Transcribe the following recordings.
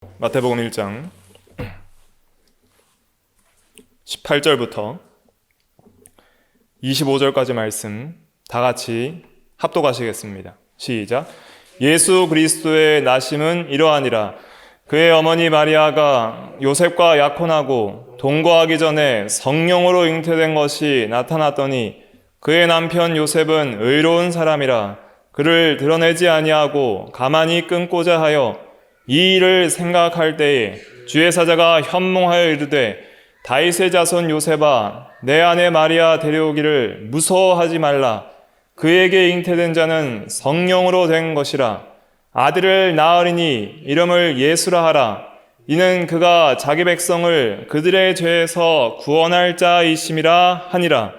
마태복음 1장 18절부터 25절까지 말씀 다 같이 합독하시겠습니다. 시작. 예수 그리스도의 나심은 이러하니라. 그의 어머니 마리아가 요셉과 약혼하고 동거하기 전에 성령으로 잉태된 것이 나타났더니 그의 남편 요셉은 의로운 사람이라 그를 드러내지 아니하고 가만히 끊고자 하여 이 일을 생각할 때에 주의 사자가 현몽하여 이르되 다윗의 자손 요셉아 내 아내 마리아 데려오기를 무서워하지 말라. 그에게 잉태된 자는 성령으로 된 것이라. 아들을 낳으리니 이름을 예수라 하라. 이는 그가 자기 백성을 그들의 죄에서 구원할 자이심이라 하니라.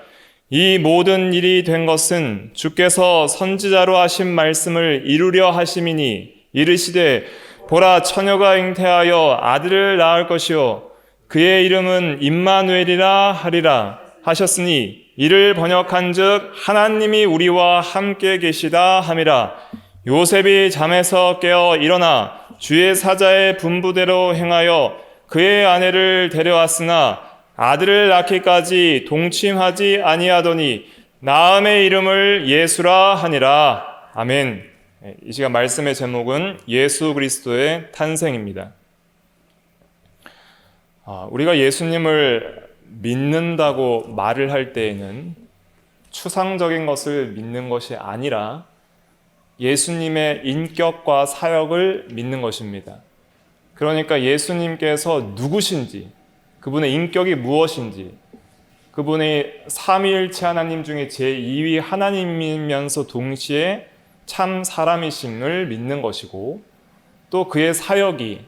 이 모든 일이 된 것은 주께서 선지자로 하신 말씀을 이루려 하심이니 이르시되 보라 처녀가 잉태하여 아들을 낳을 것이요 그의 이름은 임마누엘이라 하리라 하셨으니 이를 번역한즉 하나님이 우리와 함께 계시다 함이라. 요셉이 잠에서 깨어 일어나 주의 사자의 분부대로 행하여 그의 아내를 데려왔으나 아들을 낳기까지 동침하지 아니하더니 낳음의 이름을 예수라 하니라. 아멘. 이 시간 말씀의 제목은 예수 그리스도의 탄생입니다. 우리가 예수님을 믿는다고 말을 할 때에는 추상적인 것을 믿는 것이 아니라 예수님의 인격과 사역을 믿는 것입니다. 그러니까 예수님께서 누구신지, 그분의 인격이 무엇인지, 그분이 삼위일체 하나님 중에 제2위 하나님이면서 동시에 참 사람이심을 믿는 것이고, 또 그의 사역이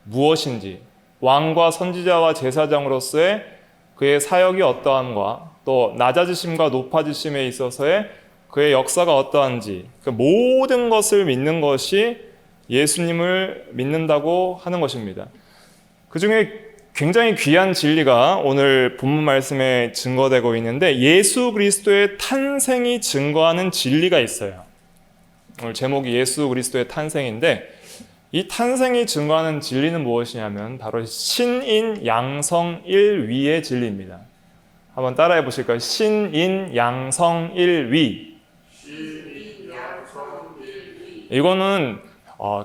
무엇인지, 왕과 선지자와 제사장으로서의 그의 사역이 어떠함과 또 낮아지심과 높아지심에 있어서의 그의 역사가 어떠한지, 그 모든 것을 믿는 것이 예수님을 믿는다고 하는 것입니다. 그 중에 굉장히 귀한 진리가 오늘 본문 말씀에 증거되고 있는데 예수 그리스도의 탄생이 증거하는 진리가 있어요. 오늘 제목이 예수 그리스도의 탄생인데 이 탄생이 증거하는 진리는 무엇이냐면 바로 신인 양성 일위의 진리입니다. 한번 따라해 보실까요? 신인 양성 일위. 이거는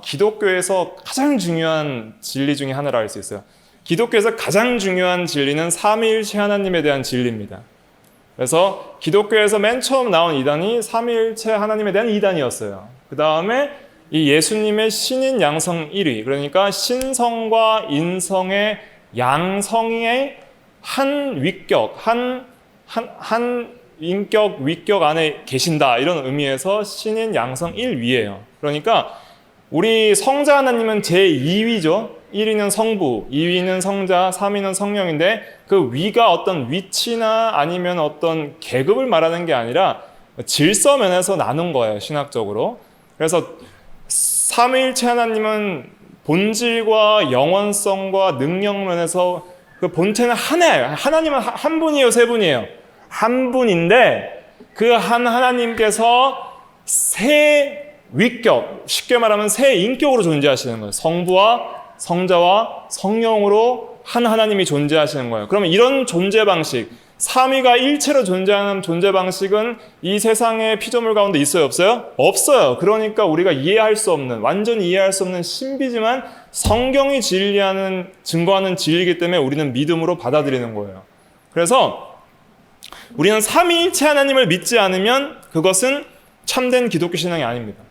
기독교에서 가장 중요한 진리 중에 하나라 할 수 있어요. 기독교에서 가장 중요한 진리는 삼위일체 하나님에 대한 진리입니다. 그래서 기독교에서 맨 처음 나온 이단이 삼위일체 하나님에 대한 이단이었어요. 그 다음에 이 예수님의 신인 양성 1위, 그러니까 신성과 인성의 양성의 한 위격, 한 인격, 위격 안에 계신다 이런 의미에서 신인 양성 1위예요. 그러니까 우리 성자 하나님은 제2위죠. 1위는 성부, 2위는 성자, 3위는 성령인데 그 위가 어떤 위치나 아니면 어떤 계급을 말하는 게 아니라 질서 면에서 나눈 거예요, 신학적으로. 그래서 삼위일체 하나님은 본질과 영원성과 능력 면에서 그 본체는 하나예요. 하나님은 한 분이에요, 세 분이에요? 한 분인데 그 한 하나님께서 세 위격, 쉽게 말하면 세 인격으로 존재하시는 거예요. 성부와 성자와 성령으로 한 하나님이 존재하시는 거예요. 그러면 이런 존재 방식, 삼위가 일체로 존재하는 존재 방식은 이 세상의 피조물 가운데 있어요, 없어요? 없어요. 그러니까 우리가 이해할 수 없는, 완전히 이해할 수 없는 신비지만 성경이 증거하는 진리이기 때문에 우리는 믿음으로 받아들이는 거예요. 그래서 우리는 삼위일체 하나님을 믿지 않으면 그것은 참된 기독교 신앙이 아닙니다.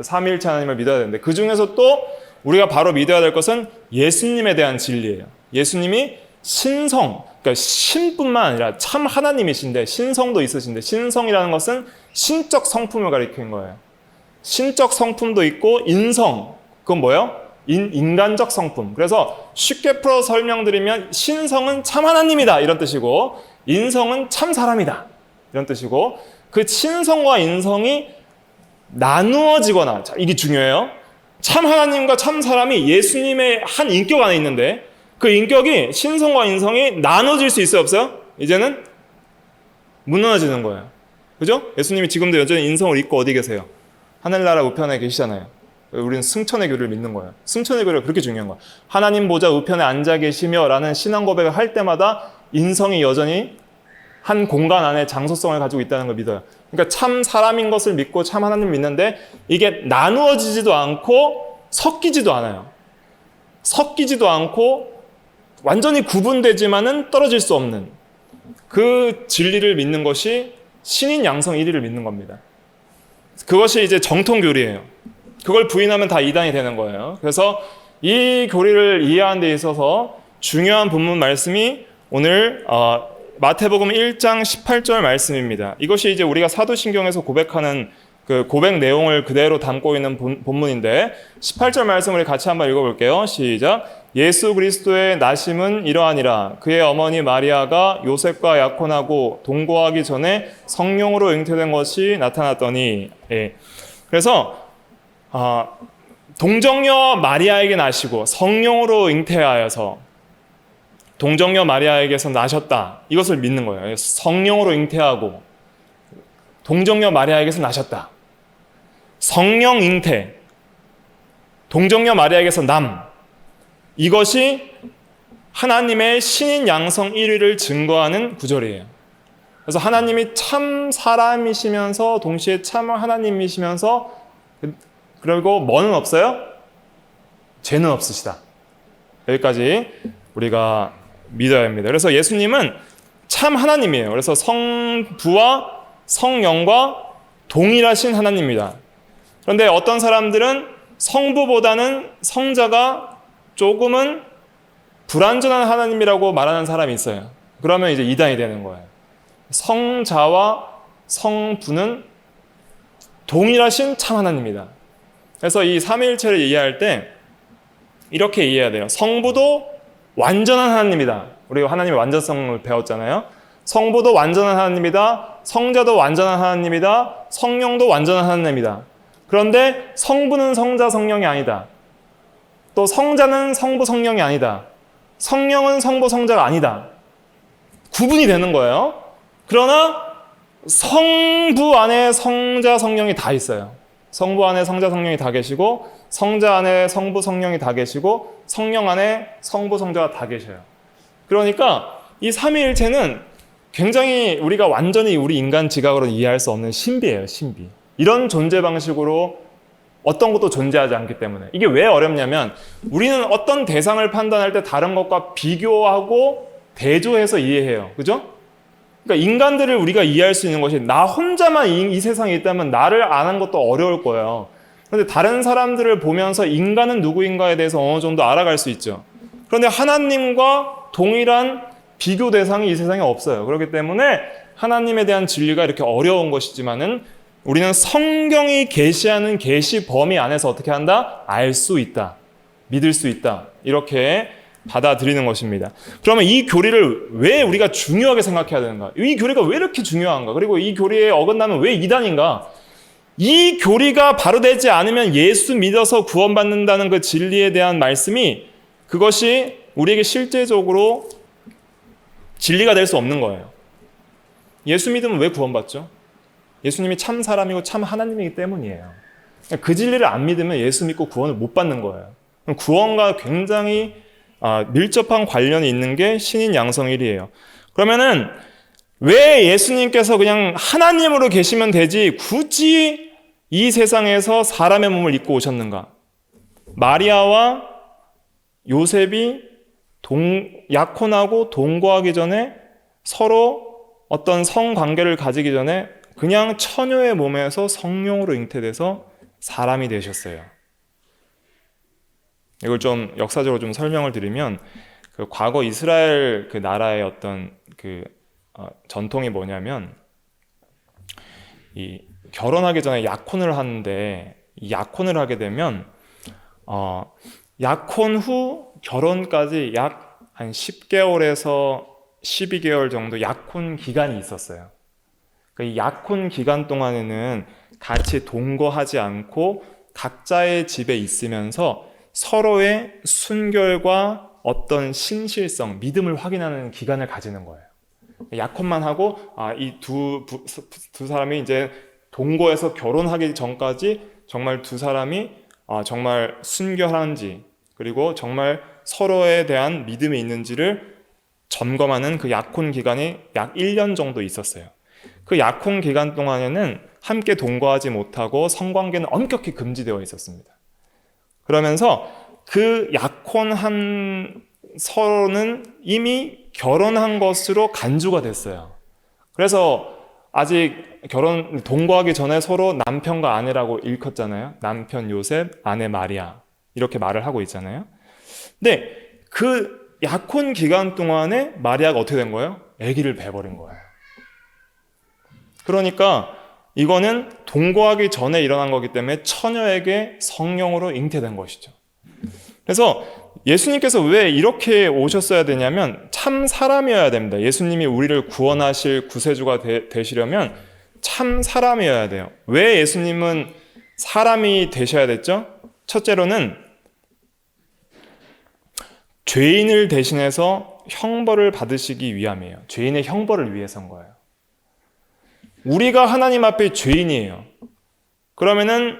삼위일체 하나님을 믿어야 되는데 그 중에서 또 우리가 바로 믿어야 될 것은 예수님에 대한 진리예요. 예수님이 신성, 그러니까 신뿐만 아니라 참 하나님이신데 신성도 있으신데 신성이라는 것은 신적 성품을 가리키는 거예요. 신적 성품도 있고 인성, 그건 뭐예요? 인간적 성품. 그래서 쉽게 풀어 설명드리면 신성은 참 하나님이다 이런 뜻이고 인성은 참 사람이다 이런 뜻이고 그 신성과 인성이 나누어지거나, 이게 중요해요. 참 하나님과 참 사람이 예수님의 한 인격 안에 있는데 그 인격이 신성과 인성이 나눠질 수 있어요, 없어요? 이제는 무너지는 거예요. 그죠? 예수님이 지금도 여전히 인성을 입고 어디 계세요? 하늘나라 우편에 계시잖아요. 우리는 승천의 교리를 믿는 거예요. 승천의 교리가 그렇게 중요한 거예요. 하나님 보좌 우편에 앉아 계시며 라는 신앙 고백을 할 때마다 인성이 여전히 한 공간 안에 장소성을 가지고 있다는 걸 믿어요. 그러니까 참 사람인 것을 믿고 참 하나님 믿는데 이게 나누어지지도 않고 섞이지도 않아요. 섞이지도 않고 완전히 구분되지만은 떨어질 수 없는 그 진리를 믿는 것이 신인 양성 1위를 믿는 겁니다. 그것이 이제 정통 교리예요. 그걸 부인하면 다 이단이 되는 거예요. 그래서 이 교리를 이해하는 데 있어서 중요한 본문 말씀이 오늘 마태복음 1장 18절 말씀입니다. 이것이 이제 우리가 사도신경에서 고백하는 그 고백 내용을 그대로 담고 있는 본문인데 18절 말씀을 같이 한번 읽어볼게요. 시작. 예수 그리스도의 나심은 이러하니라. 그의 어머니 마리아가 요셉과 약혼하고 동거하기 전에 성령으로 잉태된 것이 나타났더니. 예. 그래서 동정녀 마리아에게 나시고 성령으로 잉태하여서 동정녀 마리아에게서 나셨다. 이것을 믿는 거예요. 성령으로 잉태하고 동정녀 마리아에게서 나셨다. 성령 잉태, 동정녀 마리아에게서 남. 이것이 하나님의 신인 양성 1위를 증거하는 구절이에요. 그래서 하나님이 참 사람이시면서 동시에 참 하나님이시면서 그리고 뭐는 없어요? 죄는 없으시다. 여기까지 우리가 믿어야 합니다. 그래서 예수님은 참 하나님이에요. 그래서 성부와 성령과 동일하신 하나님입니다. 그런데 어떤 사람들은 성부보다는 성자가 조금은 불완전한 하나님이라고 말하는 사람이 있어요. 그러면 이제 이단이 되는 거예요. 성자와 성부는 동일하신 참 하나님입니다. 그래서 이 삼위일체를 이해할 때 이렇게 이해해야 돼요. 성부도 완전한 하나님이다. 우리가 하나님의 완전성을 배웠잖아요. 성부도 완전한 하나님이다. 성자도 완전한 하나님이다. 성령도 완전한 하나님이다. 그런데 성부는 성자 성령이 아니다. 또 성자는 성부 성령이 아니다. 성령은 성부 성자가 아니다. 구분이 되는 거예요. 그러나 성부 안에 성자 성령이 다 있어요. 성부 안에 성자 성령이 다 계시고 성자 안에 성부 성령이 다 계시고 성령 안에 성부 성자가 다 계셔요. 그러니까 이 삼위일체는 굉장히 우리가 완전히 우리 인간 지각으로는 이해할 수 없는 신비예요. 신비. 이런 존재 방식으로 어떤 것도 존재하지 않기 때문에. 이게 왜 어렵냐면 우리는 어떤 대상을 판단할 때 다른 것과 비교하고 대조해서 이해해요. 그죠? 그러니까 인간들을 우리가 이해할 수 있는 것이 나 혼자만 이 세상에 있다면 나를 아는 것도 어려울 거예요. 그런데 다른 사람들을 보면서 인간은 누구인가에 대해서 어느 정도 알아갈 수 있죠. 그런데 하나님과 동일한 비교 대상이 이 세상에 없어요. 그렇기 때문에 하나님에 대한 진리가 이렇게 어려운 것이지만은 우리는 성경이 계시하는 계시 범위 안에서 어떻게 한다? 알 수 있다. 믿을 수 있다. 이렇게 받아들이는 것입니다. 그러면 이 교리를 왜 우리가 중요하게 생각해야 되는가? 이 교리가 왜 이렇게 중요한가? 그리고 이 교리에 어긋나면 왜 이단인가? 이 교리가 바로 되지 않으면 예수 믿어서 구원받는다는 그 진리에 대한 말씀이 그것이 우리에게 실제적으로 진리가 될 수 없는 거예요. 예수 믿으면 왜 구원받죠? 예수님이 참 사람이고 참 하나님이기 때문이에요. 그 진리를 안 믿으면 예수 믿고 구원을 못 받는 거예요. 구원과 굉장히 밀접한 관련이 있는 게 신인 양성 1이에요. 그러면은 왜 예수님께서 그냥 하나님으로 계시면 되지 굳이 이 세상에서 사람의 몸을 입고 오셨는가? 마리아와 요셉이 약혼하고 동거하기 전에 서로 어떤 성관계를 가지기 전에 그냥 처녀의 몸에서 성령으로 잉태돼서 사람이 되셨어요. 이걸 좀 역사적으로 좀 설명을 드리면 그 과거 이스라엘 그 나라의 어떤 그 전통이 뭐냐면 이 결혼하기 전에 약혼을 하는데 이 약혼을 하게 되면 약혼 후 결혼까지 약 한 10개월에서 12개월 정도 약혼 기간이 있었어요. 이 약혼 기간 동안에는 같이 동거하지 않고 각자의 집에 있으면서 서로의 순결과 어떤 신실성, 믿음을 확인하는 기간을 가지는 거예요. 약혼만 하고 이 두 사람이 이제 동거해서 결혼하기 전까지 정말 두 사람이 정말 순결한지 그리고 정말 서로에 대한 믿음이 있는지를 점검하는 그 약혼 기간이 약 1년 정도 있었어요. 그 약혼 기간 동안에는 함께 동거하지 못하고 성관계는 엄격히 금지되어 있었습니다. 그러면서 그 약혼한 서로는 이미 결혼한 것으로 간주가 됐어요. 그래서 아직 동거하기 전에 서로 남편과 아내라고 일컫잖아요. 남편 요셉, 아내 마리아 이렇게 말을 하고 있잖아요. 근데 그 약혼 기간 동안에 마리아가 어떻게 된 거예요? 아기를 배버린 거예요. 그러니까 이거는 동거하기 전에 일어난 거기 때문에 처녀에게 성령으로 잉태된 것이죠. 그래서 예수님께서 왜 이렇게 오셨어야 되냐면 참 사람이어야 됩니다. 예수님이 우리를 구원하실 구세주가 되시려면 참 사람이어야 돼요. 왜 예수님은 사람이 되셔야 됐죠? 첫째로는 죄인을 대신해서 형벌을 받으시기 위함이에요. 죄인의 형벌을 위해서인 거예요. 우리가 하나님 앞에 죄인이에요. 그러면은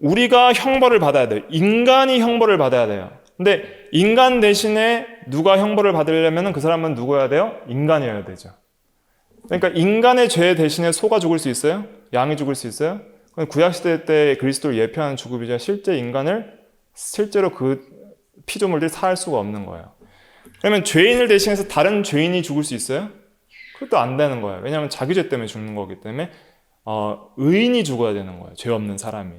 우리가 형벌을 받아야 돼요. 인간이 형벌을 받아야 돼요. 근데 인간 대신에 누가 형벌을 받으려면 그 사람은 누구여야 돼요? 인간이어야 되죠. 그러니까 인간의 죄 대신에 소가 죽을 수 있어요? 양이 죽을 수 있어요? 구약시대 때 그리스도를 예표하는 죽음이죠. 실제로 그 피조물들이 살 수가 없는 거예요. 그러면 죄인을 대신해서 다른 죄인이 죽을 수 있어요? 그것도 안 되는 거예요. 왜냐하면 자기 죄 때문에 죽는 거기 때문에 의인이 죽어야 되는 거예요. 죄 없는 사람이.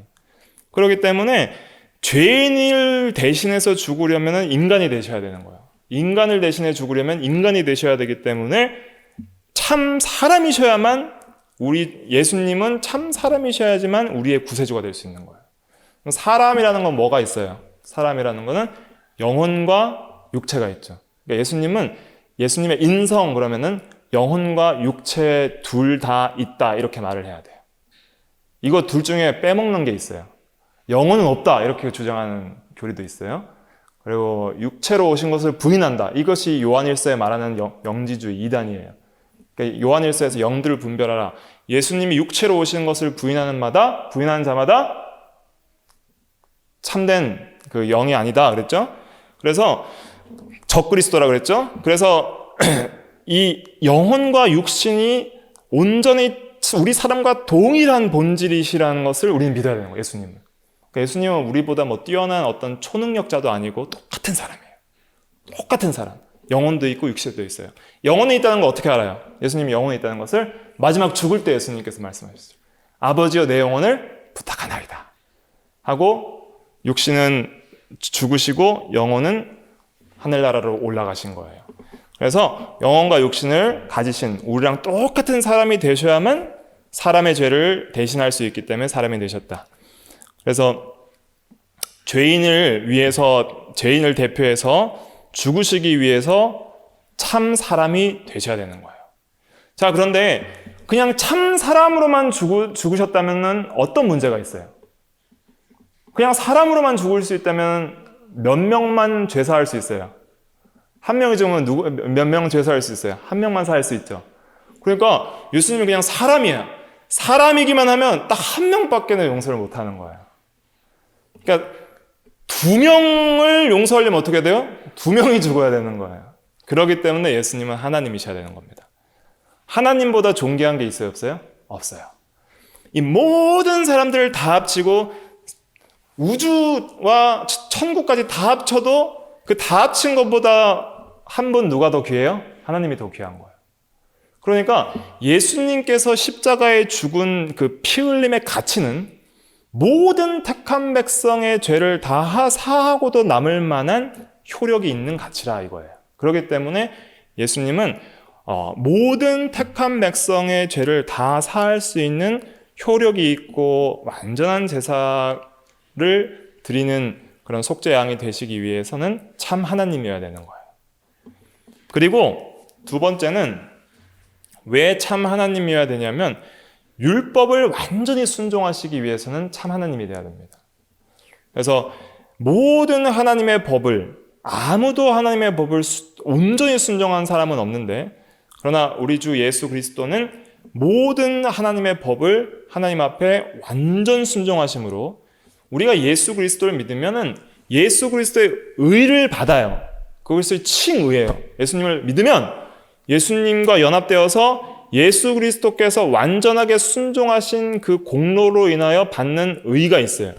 그렇기 때문에 죄인을 대신해서 죽으려면 인간이 되셔야 되는 거예요. 인간을 대신해 죽으려면 인간이 되셔야 되기 때문에 참 사람이셔야만 예수님은 참 사람이셔야지만 우리의 구세주가 될 수 있는 거예요. 사람이라는 건 뭐가 있어요? 사람이라는 거는 영혼과 육체가 있죠. 그러니까 예수님의 인성 그러면은 영혼과 육체 둘 다 있다 이렇게 말을 해야 돼요. 이거 둘 중에 빼먹는 게 있어요. 영혼은 없다 이렇게 주장하는 교리도 있어요. 그리고 육체로 오신 것을 부인한다. 이것이 요한일서에 말하는 영지주의 이단이에요. 그러니까 요한일서에서 영들을 분별하라. 예수님이 육체로 오신 것을 부인하는 자마다 참된 그 영이 아니다 그랬죠. 그래서 적그리스도라 그랬죠. 그래서 이 영혼과 육신이 온전히 우리 사람과 동일한 본질이시라는 것을 우리는 믿어야 되는 거예요. 예수님은. 그러니까 예수님은 우리보다 뛰어난 어떤 초능력자도 아니고 똑같은 사람이에요. 똑같은 사람. 영혼도 있고 육체도 있어요. 영혼이 있다는 걸 어떻게 알아요? 예수님이 영혼이 있다는 것을 마지막 죽을 때 예수님께서 말씀하셨어요. 아버지여 내 영혼을 부탁하나이다 하고 육신은 죽으시고 영혼은 하늘나라로 올라가신 거예요. 그래서 영혼과 육신을 가지신 우리랑 똑같은 사람이 되셔야만 사람의 죄를 대신할 수 있기 때문에 사람이 되셨다. 그래서 죄인을 대표해서 죽으시기 위해서 참 사람이 되셔야 되는 거예요. 자, 그런데 그냥 참 사람으로만 죽으셨다면 어떤 문제가 있어요? 그냥 사람으로만 죽을 수 있다면 몇 명만 죄사할 수 있어요? 한 명이 죽으면 몇 명 죄사할 수 있어요? 한 명만 살 수 있죠. 그러니까 예수님은 그냥 사람이에요. 사람이기만 하면 딱 한 명밖에는 용서를 못 하는 거예요. 그러니까 2명을 용서하려면 어떻게 돼요? 2명이 죽어야 되는 거예요. 그렇기 때문에 예수님은 하나님이셔야 되는 겁니다. 하나님보다 존귀한 게 있어요? 없어요? 없어요. 이 모든 사람들을 다 합치고 우주와 천국까지 다 합쳐도 그 다 합친 것보다 한 분 누가 더 귀해요? 하나님이 더 귀한 거예요. 그러니까 예수님께서 십자가에 죽은 그 피 흘림의 가치는 모든 택한 백성의 죄를 다 사하고도 남을 만한 효력이 있는 가치라 이거예요. 그렇기 때문에 예수님은 모든 택한 백성의 죄를 다 사할 수 있는 효력이 있고 완전한 제사를 드리는 그런 속죄양이 되시기 위해서는 참 하나님이어야 되는 거예요. 그리고 두 번째는 왜 참 하나님이어야 되냐면 율법을 완전히 순종하시기 위해서는 참 하나님이 되어야 됩니다. 그래서 모든 하나님의 법을 아무도 하나님의 법을 온전히 순종한 사람은 없는데 그러나 우리 주 예수 그리스도는 모든 하나님의 법을 하나님 앞에 완전 순종하심으로 우리가 예수 그리스도를 믿으면은 예수 그리스도의 의를 받아요. 그것을 칭의예요. 예수님을 믿으면 예수님과 연합되어서 예수 그리스도께서 완전하게 순종하신 그 공로로 인하여 받는 의가 있어요.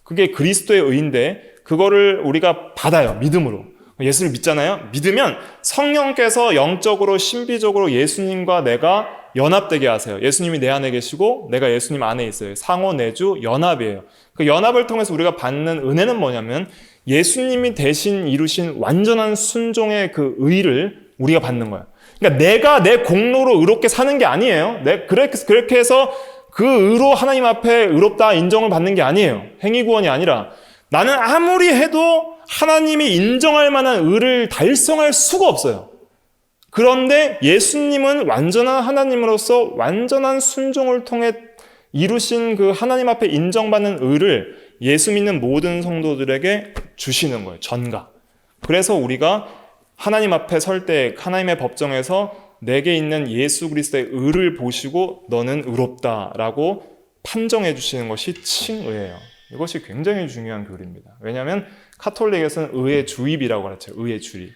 그게 그리스도의 의인데 그거를 우리가 받아요. 믿음으로. 예수를 믿잖아요. 믿으면 성령께서 영적으로 신비적으로 예수님과 내가 연합되게 하세요. 예수님이 내 안에 계시고 내가 예수님 안에 있어요. 상호 내주 연합이에요. 그 연합을 통해서 우리가 받는 은혜는 뭐냐면 예수님이 대신 이루신 완전한 순종의 그 의를 우리가 받는 거예요. 그러니까 내가 내 공로로 의롭게 사는 게 아니에요. 그렇게 해서 그 의로 하나님 앞에 의롭다 인정을 받는 게 아니에요. 행위 구원이 아니라 나는 아무리 해도 하나님이 인정할 만한 의를 달성할 수가 없어요. 그런데 예수님은 완전한 하나님으로서 완전한 순종을 통해 이루신 그 하나님 앞에 인정받는 의를 예수 믿는 모든 성도들에게 주시는 거예요. 전가. 그래서 우리가 하나님 앞에 설 때 하나님의 법정에서 내게 있는 예수 그리스도의 의를 보시고 너는 의롭다라고 판정해 주시는 것이 칭의예요. 이것이 굉장히 중요한 교리입니다. 왜냐하면 카톨릭에서는 의의 주입이라고 가르쳐요. 의의 주입.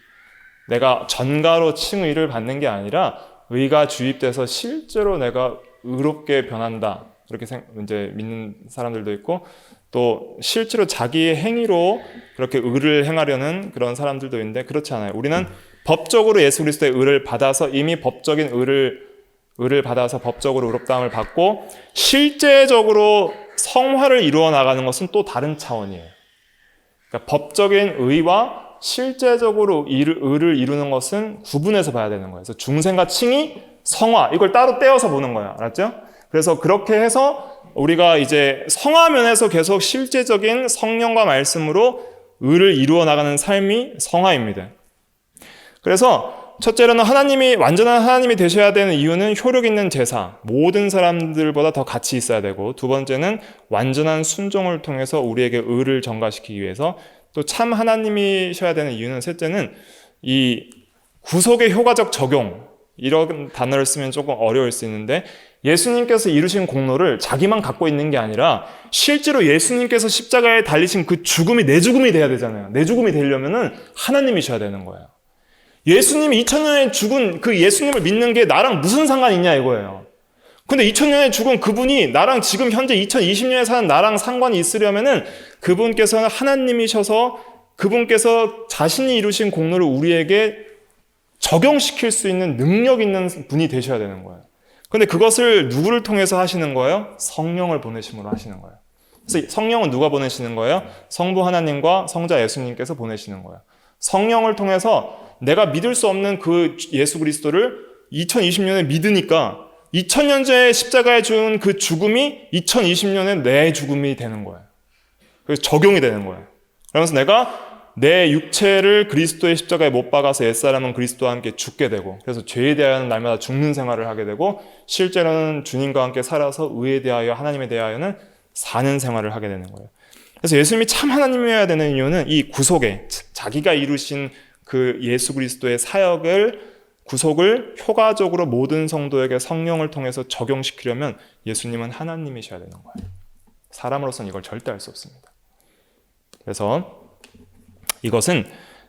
내가 전가로 칭의를 받는 게 아니라 의가 주입돼서 실제로 내가 의롭게 변한다. 그렇게 이제 믿는 사람들도 있고 또 실제로 자기의 행위로 그렇게 의를 행하려는 그런 사람들도 있는데 그렇지 않아요. 우리는 법적으로 예수 그리스도의 의를 받아서 이미 법적인 의를 받아서 법적으로 의롭다함을 받고 실제적으로 성화를 이루어 나가는 것은 또 다른 차원이에요. 그러니까 법적인 의와 실제적으로 의를 이루는 것은 구분해서 봐야 되는 거예요. 그래서 중생과 칭의, 성화 이걸 따로 떼어서 보는 거예요. 알았죠? 그래서 그렇게 해서 우리가 이제 성화 면에서 계속 실제적인 성령과 말씀으로 의를 이루어 나가는 삶이 성화입니다. 그래서 첫째로는 완전한 하나님이 되셔야 되는 이유는 효력 있는 제사, 모든 사람들보다 더 가치 있어야 되고, 두 번째는 완전한 순종을 통해서 우리에게 의를 전가시키기 위해서, 또 참 하나님이셔야 되는 이유는 셋째는 이 구속의 효과적 적용, 이런 단어를 쓰면 조금 어려울 수 있는데 예수님께서 이루신 공로를 자기만 갖고 있는 게 아니라 실제로 예수님께서 십자가에 달리신 그 죽음이 내 죽음이 돼야 되잖아요. 내 죽음이 되려면은 하나님이셔야 되는 거예요. 예수님이 2000년에 죽은 그 예수님을 믿는 게 나랑 무슨 상관이 있냐 이거예요. 근데 2000년에 죽은 그분이 나랑 지금 현재 2020년에 사는 나랑 상관이 있으려면은 그분께서는 하나님이셔서 그분께서 자신이 이루신 공로를 우리에게 적용시킬 수 있는 능력 있는 분이 되셔야 되는 거예요. 근데 그것을 누구를 통해서 하시는 거예요? 성령을 보내심으로 하시는 거예요. 그래서 성령은 누가 보내시는 거예요? 성부 하나님과 성자 예수님께서 보내시는 거예요. 성령을 통해서 내가 믿을 수 없는 그 예수 그리스도를 2020년에 믿으니까 2000년 전에 십자가에 죽은 그 죽음이 2020년에 내 죽음이 되는 거예요. 그래서 적용이 되는 거예요. 그러면서 내가 내 육체를 그리스도의 십자가에 못 박아서 옛사람은 그리스도와 함께 죽게 되고 그래서 죄에 대하여는 날마다 죽는 생활을 하게 되고 실제로는 주님과 함께 살아서 의에 대하여 하나님에 대하여는 사는 생활을 하게 되는 거예요. 그래서 예수님이 참 하나님이어야 되는 이유는 이 구속에 자기가 이루신 그 예수 그리스도의 사역을 구속을 효과적으로 모든 성도에게 성령을 통해서 적용시키려면 예수님은 하나님이셔야 되는 거예요. 사람으로서는 이걸 절대 할 수 없습니다. 그래서 이것은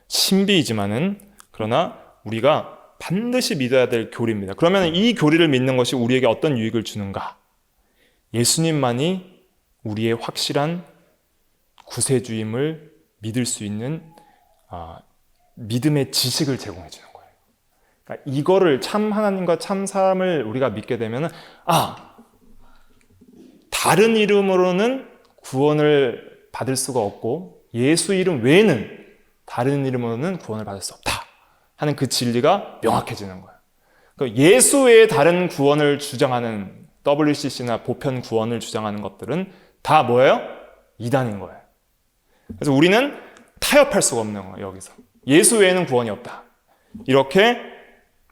신비이지만은 그러나 우리가 반드시 믿어야 될 교리입니다. 그러면 이 교리를 믿는 것이 우리에게 어떤 유익을 주는가? 예수님만이 우리의 확실한 구세주임을 믿을 수 있는 믿음의 지식을 제공해 주는 거예요. 그러니까 이거를 참 하나님과 참 사람을 우리가 믿게 되면은 다른 이름으로는 구원을 받을 수가 없고 예수 이름 외에는 다른 이름으로는 구원을 받을 수 없다 하는 그 진리가 명확해지는 거예요. 그러니까 예수 외에 다른 구원을 주장하는 WCC나 보편 구원을 주장하는 것들은 다 뭐예요? 이단인 거예요. 그래서 우리는 타협할 수가 없는 거예요. 여기서 예수 외에는 구원이 없다 이렇게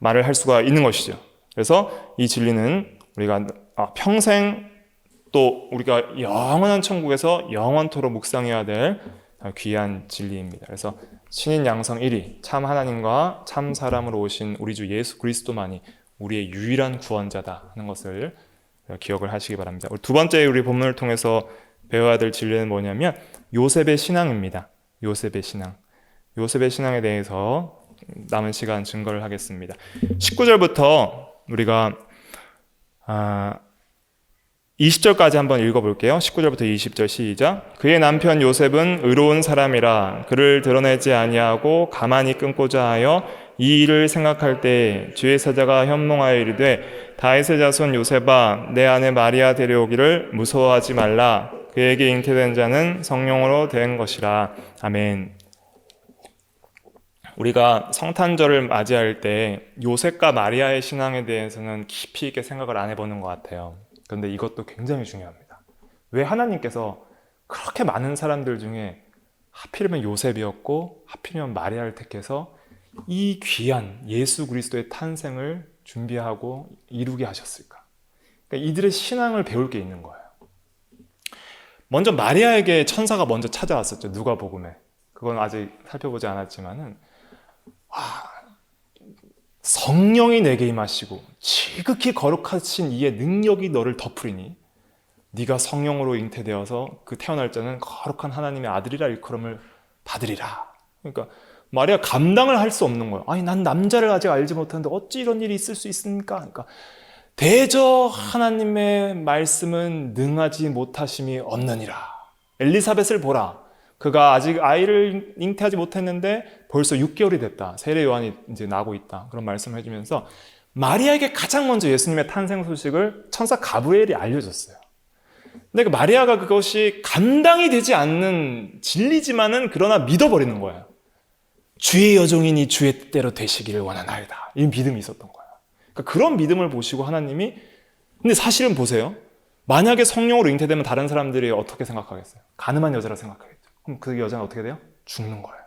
말을 할 수가 있는 것이죠. 그래서 이 진리는 우리가 평생 또 우리가 영원한 천국에서 영원토록 묵상해야 될 귀한 진리입니다. 그래서 신인 양성 1위 참 하나님과 참 사람으로 오신 우리 주 예수 그리스도만이 우리의 유일한 구원자다 하는 것을 기억을 하시기 바랍니다. 두 번째 우리 본문을 통해서 배워야 될 진리는 뭐냐면 요셉의 신앙입니다. 요셉의 신앙. 요셉의 신앙에 대해서 남은 시간 증거를 하겠습니다. 19절부터 우리가 20절까지 한번 읽어볼게요. 19절부터 20절 시작. 그의 남편 요셉은 의로운 사람이라 그를 드러내지 아니하고 가만히 끊고자 하여 이 일을 생각할 때 주의 사자가 현몽하여 이르되 다윗의 자손 요셉아 내 아내 마리아 데려오기를 무서워하지 말라. 그에게 잉태된 자는 성령으로 된 것이라. 아멘. 우리가 성탄절을 맞이할 때 요셉과 마리아의 신앙에 대해서는 깊이 있게 생각을 안 해보는 것 같아요. 그런데 이것도 굉장히 중요합니다. 왜 하나님께서 그렇게 많은 사람들 중에 하필이면 요셉이었고 하필이면 마리아를 택해서 이 귀한 예수 그리스도의 탄생을 준비하고 이루게 하셨을까? 그러니까 이들의 신앙을 배울 게 있는 거예요. 먼저 마리아에게 천사가 먼저 찾아왔었죠. 누가복음에. 그건 아직 살펴보지 않았지만은 성령이 내게 임하시고 지극히 거룩하신 이의 능력이 너를 덮으리니 네가 성령으로 잉태되어서 그 태어날 자는 거룩한 하나님의 아들이라 일컬음을 받으리라. 그러니까 마리아 감당을 할 수 없는 거예요. 아니 난 남자를 아직 알지 못하는데 어찌 이런 일이 있을 수 있습니까? 그러니까 대저 하나님의 말씀은 능하지 못하심이 없느니라. 엘리사벳을 보라. 그가 아직 아이를 잉태하지 못했는데 벌써 6개월이 됐다. 세례 요한이 이제 나고 있다. 그런 말씀을 해주면서 마리아에게 가장 먼저 예수님의 탄생 소식을 천사 가브리엘이 알려줬어요. 근데 그 마리아가 그것이 감당이 되지 않는 진리지만은 그러나 믿어버리는 거예요. 주의 여종이니 주의 뜻대로 되시기를 원하나이다. 이 믿음이 있었던 거예요. 그러니까 그런 믿음을 보시고 하나님이 근데 사실은 보세요. 만약에 성령으로 잉태되면 다른 사람들이 어떻게 생각하겠어요? 가늠한 여자라 생각하겠죠. 그럼 그 여자는 어떻게 돼요? 죽는 거예요.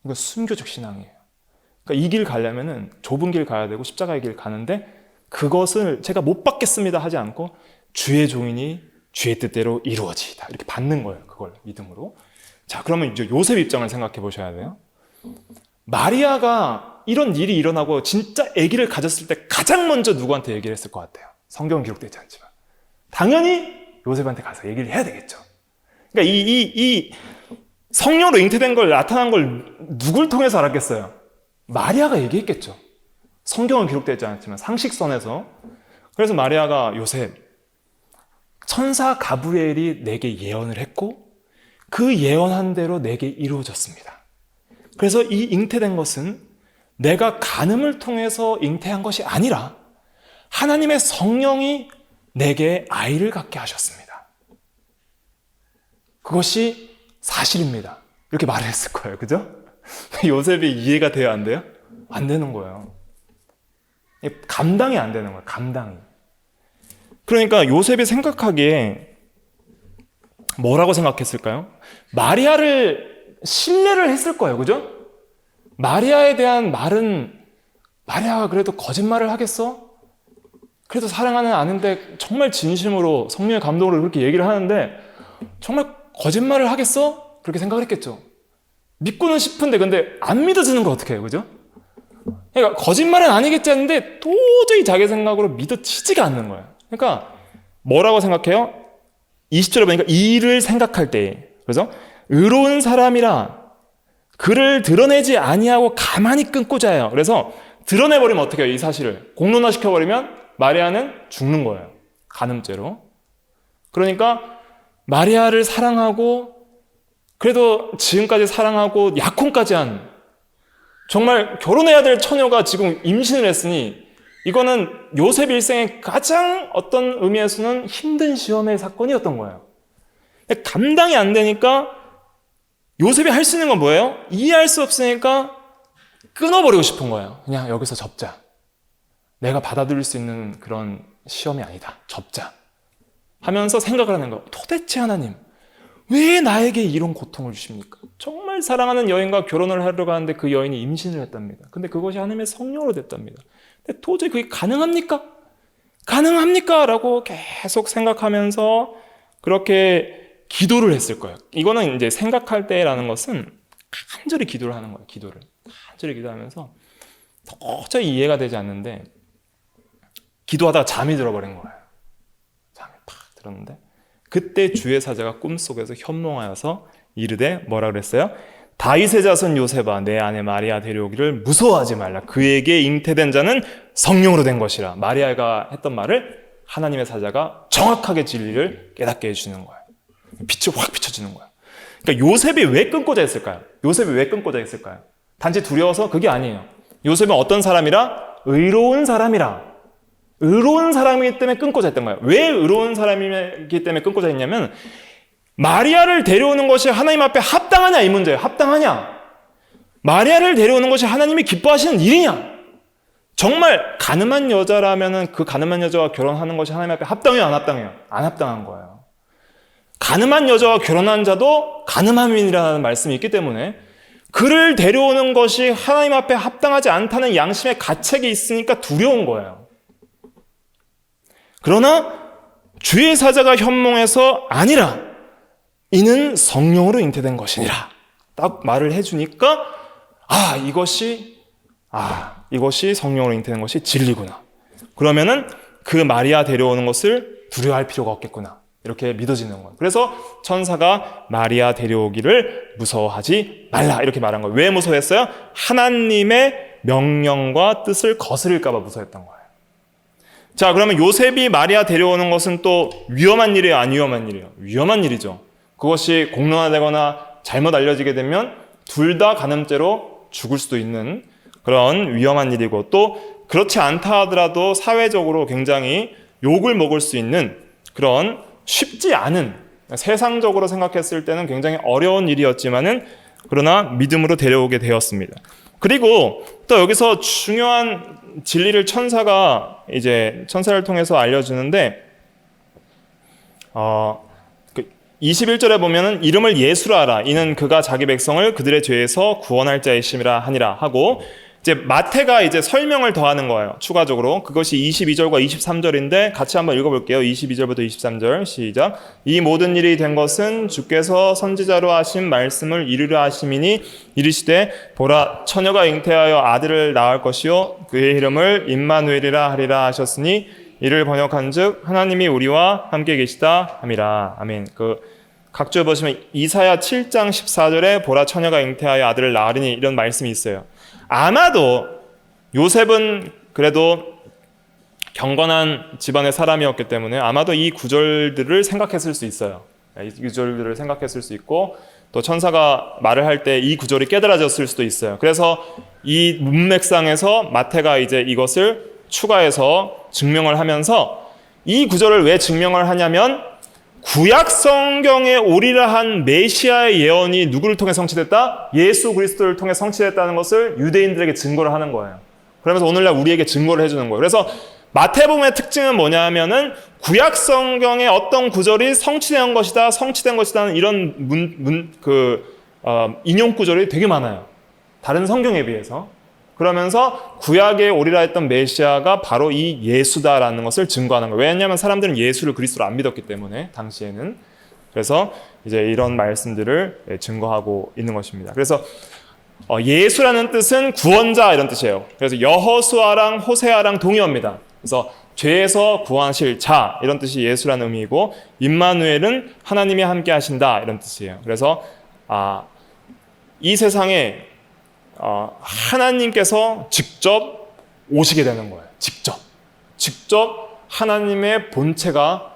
이거 순교적 신앙이에요. 그러니까 이 길 가려면은 좁은 길 가야 되고 십자가의 길 가는데 그것을 제가 못 받겠습니다 하지 않고 주의 종이니 주의 뜻대로 이루어지이다. 이렇게 받는 거예요. 그걸 믿음으로. 자, 그러면 이제 요셉 입장을 생각해 보셔야 돼요. 마리아가 이런 일이 일어나고 진짜 아기를 가졌을 때 가장 먼저 누구한테 얘기를 했을 것 같아요? 성경은 기록되지 않지만 당연히 요셉한테 가서 얘기를 해야 되겠죠. 그러니까 이 성령으로 잉태된 걸 나타난 걸 누굴 통해서 알았겠어요? 마리아가 얘기했겠죠. 성경은 기록되지 않았지만 상식선에서. 그래서 마리아가 요셉 천사 가브리엘이 내게 예언을 했고 그 예언한 대로 내게 이루어졌습니다. 그래서 이 잉태된 것은 내가 간음을 통해서 잉태한 것이 아니라 하나님의 성령이 내게 아이를 갖게 하셨습니다. 그것이 사실입니다. 이렇게 말을 했을 거예요. 그죠? 요셉이 이해가 돼요? 안 돼요? 안 되는 거예요. 감당이 안 되는 거예요. 감당이. 그러니까 요셉이 생각하기에 뭐라고 생각했을까요? 마리아를 신뢰를 했을 거예요. 그죠? 마리아에 대한 말은 마리아가 그래도 거짓말을 하겠어? 그래도 사랑하는 아는데 정말 진심으로 성령의 감동으로 그렇게 얘기를 하는데 정말 거짓말을 하겠어? 그렇게 생각을 했겠죠. 믿고는 싶은데 근데 안 믿어지는 거 어떡해요. 그죠? 그러니까 거짓말은 아니겠지 했는데 도저히 자기 생각으로 믿어지지가 않는 거예요. 그러니까 뭐라고 생각해요? 20절에 보니까 이 일을 생각할 때 그래서 의로운 사람이라 그를 드러내지 아니하고 가만히 끊고자 해요. 그래서 드러내버리면 어떻게 해요? 이 사실을 공론화시켜버리면 마리아는 죽는 거예요. 간음죄로. 그러니까 마리아를 사랑하고 그래도 지금까지 사랑하고 약혼까지 한 정말 결혼해야 될 처녀가 지금 임신을 했으니 이거는 요셉 일생의 가장 어떤 의미에서는 힘든 시험의 사건이었던 거예요. 감당이 안 되니까 요셉이 할 수 있는 건 뭐예요? 이해할 수 없으니까 끊어버리고 싶은 거예요. 그냥 여기서 접자. 내가 받아들일 수 있는 그런 시험이 아니다. 접자. 하면서 생각을 하는 거예요. 도대체 하나님, 왜 나에게 이런 고통을 주십니까? 정말 사랑하는 여인과 결혼을 하러 가는데 그 여인이 임신을 했답니다. 근데 그것이 하나님의 성령으로 됐답니다. 근데 도저히 그게 가능합니까? 가능합니까? 라고 계속 생각하면서 그렇게 기도를 했을 거예요. 이거는 이제 생각할 때라는 것은 간절히 기도를 하는 거예요. 기도를. 간절히 기도하면서 도저히 이해가 되지 않는데 기도하다가 잠이 들어버린 거예요. 잠이 팍 들었는데 그때 주의 사자가 꿈속에서 현몽하여서 이르되 뭐라 그랬어요? 다윗의 자손 요셉아 내 아내 마리아 데려오기를 무서워하지 말라. 그에게 잉태된 자는 성령으로 된 것이라. 마리아가 했던 말을 하나님의 사자가 정확하게 진리를 깨닫게 해주는 거예요. 빛이 확 비춰지는 거예요. 그러니까 요셉이 왜 끊고자 했을까요? 요셉이 왜 끊고자 했을까요? 단지 두려워서? 그게 아니에요. 요셉은 어떤 사람이라? 의로운 사람이라. 의로운 사람이기 때문에 끊고자 했던 거예요. 왜 의로운 사람이기 때문에 끊고자 했냐면 마리아를 데려오는 것이 하나님 앞에 합당하냐 이 문제예요. 합당하냐? 마리아를 데려오는 것이 하나님이 기뻐하시는 일이냐? 정말 가늠한 여자라면 그 가늠한 여자와 결혼하는 것이 하나님 앞에 합당해요? 안 합당해요? 안 합당한 거예요. 가늠한 여자와 결혼한 자도 가늠함이라는 말씀이 있기 때문에 그를 데려오는 것이 하나님 앞에 합당하지 않다는 양심의 가책이 있으니까 두려운 거예요. 그러나 주의 사자가 현몽해서 아니라 이는 성령으로 잉태된 것이니라 딱 말을 해주니까 이것이 성령으로 잉태된 것이 진리구나. 그러면은 그 마리아 데려오는 것을 두려워할 필요가 없겠구나. 이렇게 믿어지는 거예요. 그래서 천사가 마리아 데려오기를 무서워하지 말라 이렇게 말한 거예요. 왜 무서워했어요? 하나님의 명령과 뜻을 거스릴까 봐 무서워했던 거예요. 자, 그러면 요셉이 마리아 데려오는 것은 또 위험한 일이에요? 안 위험한 일이에요? 위험한 일이죠. 그것이 공론화되거나 잘못 알려지게 되면 둘 다 간음죄로 죽을 수도 있는 그런 위험한 일이고, 또 그렇지 않다 하더라도 사회적으로 굉장히 욕을 먹을 수 있는 그런 쉽지 않은, 세상적으로 생각했을 때는 굉장히 어려운 일이었지만은 그러나 믿음으로 데려오게 되었습니다. 그리고 또 여기서 중요한 진리를 천사를 통해서 알려주는데 21절에 보면은 이름을 예수라 하라. 이는 그가 자기 백성을 그들의 죄에서 구원할 자이심이라 하니라 하고, 이제 마태가 이제 설명을 더하는 거예요. 추가적으로. 그것이 22절과 23절인데 같이 한번 읽어볼게요. 22절부터 23절 시작. 이 모든 일이 된 것은 주께서 선지자로 하신 말씀을 이루려 하심이니 이르시되 보라 처녀가 잉태하여 아들을 낳을 것이요 그의 이름을 임마누엘이라 하리라 하셨으니 이를 번역한즉 하나님이 우리와 함께 계시다 함이라. 아멘. 각주에 보시면 이사야 7장 14절에 보라 처녀가 잉태하여 아들을 낳으리니 이런 말씀이 있어요. 아마도 요셉은 그래도 경건한 집안의 사람이었기 때문에 아마도 이 구절들을 생각했을 수 있어요. 이 구절들을 생각했을 수 있고, 또 천사가 말을 할 때 이 구절이 깨달아졌을 수도 있어요. 그래서 이 문맥상에서 마태가 이제 이것을 추가해서 증명을 하면서, 이 구절을 왜 증명을 하냐면 구약 성경에 오리라 한 메시아의 예언이 누구를 통해 성취됐다? 예수 그리스도를 통해 성취됐다는 것을 유대인들에게 증거를 하는 거예요. 그러면서 오늘날 우리에게 증거를 해주는 거예요. 그래서 마태복음의 특징은 뭐냐 하면은 구약 성경의 어떤 구절이 성취된 것이다 하는 이런 인용 구절이 되게 많아요. 다른 성경에 비해서. 그러면서 구약에 오리라 했던 메시아가 바로 이 예수다라는 것을 증거하는 거예요. 왜냐하면 사람들은 예수를 그리스도로 안 믿었기 때문에 당시에는. 그래서 이제 이런 말씀들을 증거하고 있는 것입니다. 그래서 예수라는 뜻은 구원자 이런 뜻이에요. 그래서 여호수아랑 호세아랑 동의어입니다. 그래서 죄에서 구하실 자 이런 뜻이 예수라는 의미이고, 임마누엘은 하나님이 함께 하신다 이런 뜻이에요. 그래서 이 세상에 하나님께서 직접 오시게 되는 거예요. 직접 하나님의 본체가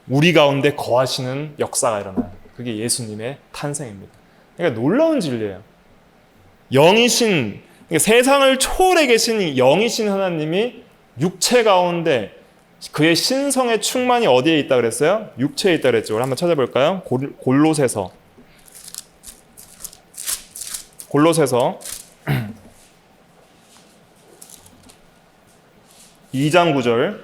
우리 가운데 거하시는 역사가 일어나요. 그게 예수님의 탄생입니다. 그러니까 놀라운 진리예요. 영이신, 그러니까 세상을 초월해 계신 영이신 하나님이 육체 가운데 그의 신성의 충만이 어디에 있다 그랬어요? 육체에 있다 그랬죠. 우리 한번 찾아볼까요? 골로새서 2장 9절.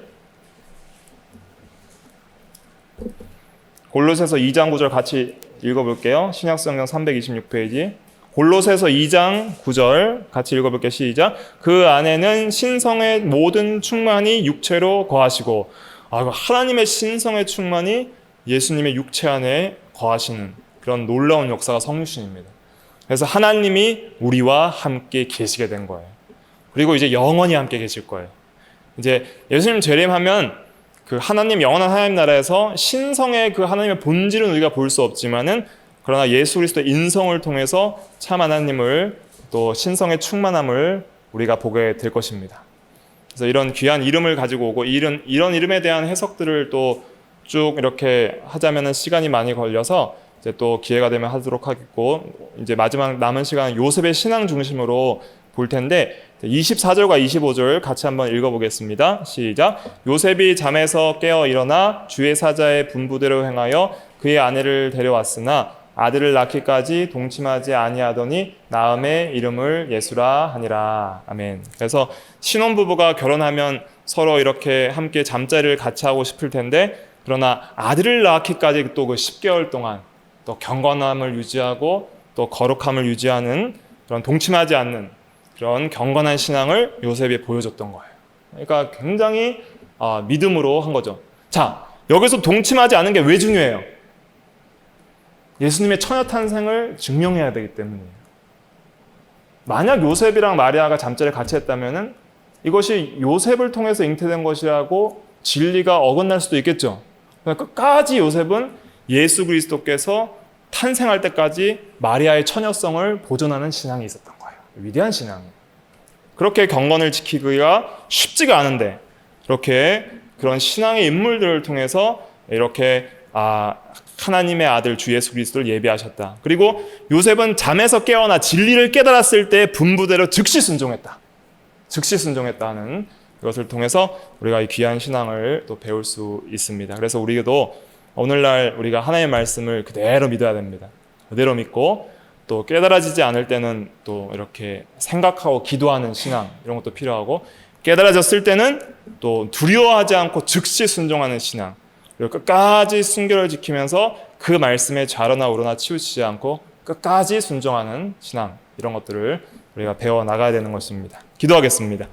골로새서 2장 9절 같이 읽어볼게요. 신약성경 326페이지. 골로새서 2장 9절 같이 읽어볼게요. 시작. 그 안에는 신성의 모든 충만이 육체로 거하시고, 하나님의 신성의 충만이 예수님의 육체 안에 거하시는 그런 놀라운 역사가 성육신입니다. 그래서 하나님이 우리와 함께 계시게 된 거예요. 그리고 이제 영원히 함께 계실 거예요. 이제 예수님 재림하면 그 하나님 영원한 하나님 나라에서 신성의 그 하나님의 본질은 우리가 볼 수 없지만은 그러나 예수 그리스도의 인성을 통해서 참 하나님을 또 신성의 충만함을 우리가 보게 될 것입니다. 그래서 이런 귀한 이름을 가지고 오고 이런 이름에 대한 해석들을 또 쭉 이렇게 하자면은 시간이 많이 걸려서 이제 또 기회가 되면 하도록 하겠고, 이제 마지막 남은 시간은 요셉의 신앙 중심으로 볼 텐데 24절과 25절 같이 한번 읽어보겠습니다. 시작. 요셉이 잠에서 깨어 일어나 주의 사자의 분부대로 행하여 그의 아내를 데려왔으나 아들을 낳기까지 동침하지 아니하더니 나음의 이름을 예수라 하니라. 아멘. 그래서 신혼부부가 결혼하면 서로 이렇게 함께 잠자리를 같이 하고 싶을 텐데, 그러나 아들을 낳기까지 또 그 10개월 동안 또 경건함을 유지하고 또 거룩함을 유지하는 그런 동침하지 않는 그런 경건한 신앙을 요셉이 보여줬던 거예요. 그러니까 굉장히 믿음으로 한 거죠. 자, 여기서 동침하지 않은 게 왜 중요해요? 예수님의 처녀 탄생을 증명해야 되기 때문이에요. 만약 요셉이랑 마리아가 잠자리를 같이 했다면은 이것이 요셉을 통해서 잉태된 것이라고 진리가 어긋날 수도 있겠죠. 그러니까 끝까지 요셉은 예수 그리스도께서 탄생할 때까지 마리아의 처녀성을 보존하는 신앙이 있었던 거예요. 위대한 신앙이에요. 그렇게 경건을 지키기가 쉽지가 않은데 그렇게 그런 신앙의 인물들을 통해서 이렇게 하나님의 아들 주 예수 그리스도를 예비하셨다. 그리고 요셉은 잠에서 깨어나 진리를 깨달았을 때 분부대로 즉시 순종했다. 즉시 순종했다는 그것을 통해서 우리가 이 귀한 신앙을 또 배울 수 있습니다. 그래서 우리도 오늘날 우리가 하나님의 말씀을 그대로 믿어야 됩니다. 그대로 믿고 또 깨달아지지 않을 때는 또 이렇게 생각하고 기도하는 신앙 이런 것도 필요하고, 깨달아졌을 때는 또 두려워하지 않고 즉시 순종하는 신앙, 그리고 끝까지 순결을 지키면서 그 말씀에 좌로나 우로나 치우치지 않고 끝까지 순종하는 신앙, 이런 것들을 우리가 배워 나가야 되는 것입니다. 기도하겠습니다.